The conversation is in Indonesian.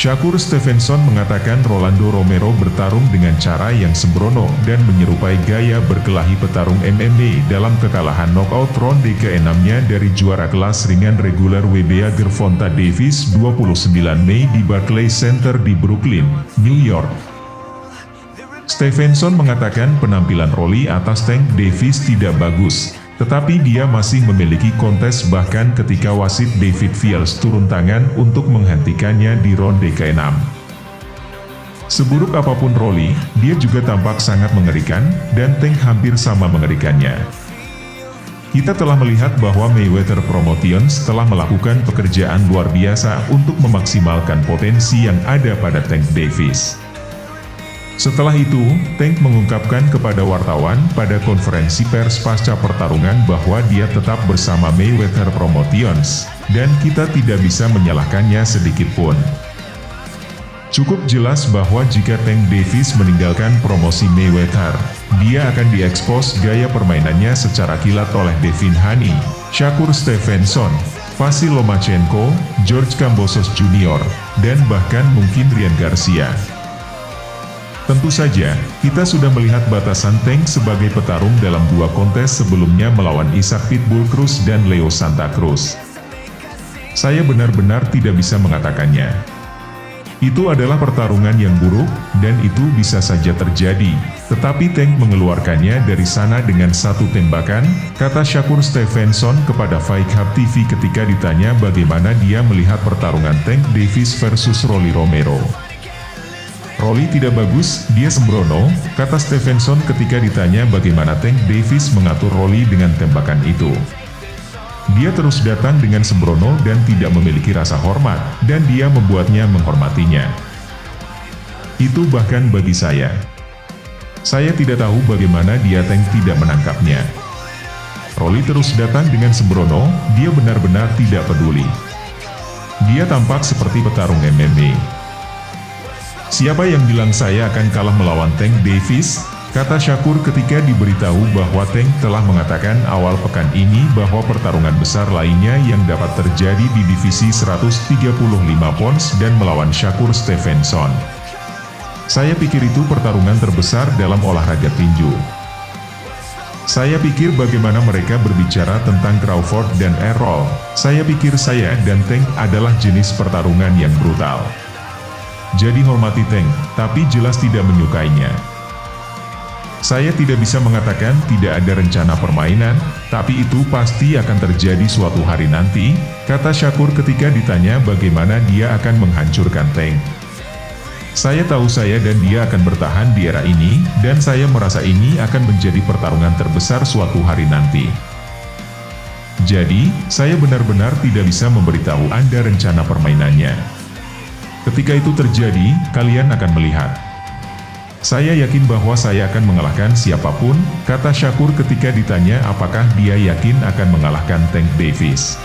Shakur Stevenson mengatakan Rolando Romero bertarung dengan cara yang sembrono dan menyerupai gaya berkelahi petarung MMA dalam kekalahan knockout ronde ke-6-nya dari juara kelas ringan reguler WBA Gervonta Davis 29 Mei di Barclays Center di Brooklyn, New York. Stevenson mengatakan penampilan Rolly atas Tank Davis tidak bagus, tetapi dia masih memiliki kontes bahkan ketika wasit David Fields turun tangan untuk menghentikannya di ronde ke-6. Seburuk apapun Rolly, dia juga tampak sangat mengerikan, dan Tank hampir sama mengerikannya. Kita telah melihat bahwa Mayweather Promotions telah melakukan pekerjaan luar biasa untuk memaksimalkan potensi yang ada pada Tank Davis. Setelah itu, Tank mengungkapkan kepada wartawan pada konferensi pers pasca pertarungan bahwa dia tetap bersama Mayweather Promotions, dan kita tidak bisa menyalahkannya sedikit pun. Cukup jelas bahwa jika Tank Davis meninggalkan promosi Mayweather, dia akan diekspos gaya permainannya secara kilat oleh Devin Haney, Shakur Stevenson, Vasyl Lomachenko, George Kambosos Jr., dan bahkan mungkin Ryan Garcia. Tentu saja, kita sudah melihat batasan Tank sebagai petarung dalam dua kontes sebelumnya melawan Isaac Pitbull Cruz dan Leo Santa Cruz. Saya benar-benar tidak bisa mengatakannya. Itu adalah pertarungan yang buruk, dan itu bisa saja terjadi, tetapi Tank mengeluarkannya dari sana dengan satu tembakan, kata Shakur Stevenson kepada Fight Hub TV ketika ditanya bagaimana dia melihat pertarungan Tank Davis versus Rolly Romero. Rolly tidak bagus, dia sembrono, kata Stevenson ketika ditanya bagaimana Tank Davis mengatur Rolly dengan tembakan itu. Dia terus datang dengan sembrono dan tidak memiliki rasa hormat, dan dia membuatnya menghormatinya. Itu bahkan bagi saya. Saya tidak tahu bagaimana dia Tank tidak menangkapnya. Rolly terus datang dengan sembrono, dia benar-benar tidak peduli. Dia tampak seperti petarung MMA. Siapa yang bilang saya akan kalah melawan Tank Davis? Kata Shakur ketika diberitahu bahwa Tank telah mengatakan awal pekan ini bahwa pertarungan besar lainnya yang dapat terjadi di divisi 135 pounds dan melawan Shakur Stevenson. Saya pikir itu pertarungan terbesar dalam olahraga tinju. Saya pikir bagaimana mereka berbicara tentang Crawford dan Errol. Saya pikir saya dan Tank adalah jenis pertarungan yang brutal. Jadi hormati Tank, tapi jelas tidak menyukainya. Saya tidak bisa mengatakan tidak ada rencana permainan, tapi itu pasti akan terjadi suatu hari nanti, kata Shakur ketika ditanya bagaimana dia akan menghancurkan Tank. Saya tahu saya dan dia akan bertahan di era ini, dan saya merasa ini akan menjadi pertarungan terbesar suatu hari nanti. Jadi, saya benar-benar tidak bisa memberitahu Anda rencana permainannya. Ketika itu terjadi, kalian akan melihat. Saya yakin bahwa saya akan mengalahkan siapapun, kata Shakur ketika ditanya apakah dia yakin akan mengalahkan Tank Davis.